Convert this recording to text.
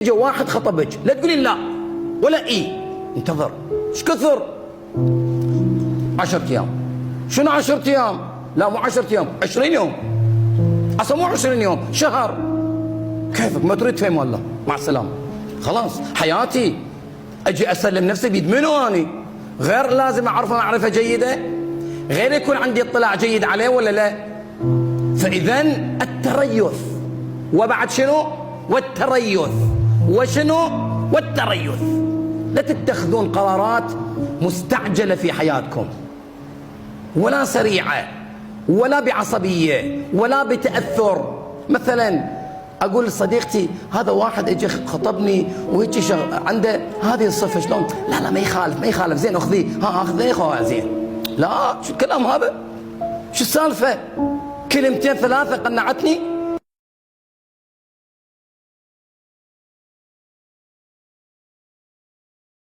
اجى واحد خطبك لا تقولين لا ولا اي، انتظر. ايش كثر؟ 10 ايام. شنو 10 ايام؟ لا مو 10 ايام، 20 يوم. اصلا مو 20 يوم، شهر. كيفك ما تريد فهم والله، مع السلامه. خلاص حياتي اجي اسلم نفسي بيد منو اني؟ غير لازم اعرفه معرفه جيده، غير يكون عندي اطلاع جيد عليه ولا لا؟ فاذا التريث وبعد شنو؟ والتريث. وشنو؟ والتريث. لا تتخذون قرارات مستعجله في حياتكم، ولا سريعه، ولا بعصبيه، ولا بتاثر. مثلا اقول لصديقتي هذا واحد اجى خطبني وهيك عنده هذه الصفه، شلون؟ لا ما يخالف ما يخالف، زين اخذيه، اخذيه خويا زين. لا شو الكلام هذا؟ شو السالفه؟ كلمتين ثلاثه قنعتني؟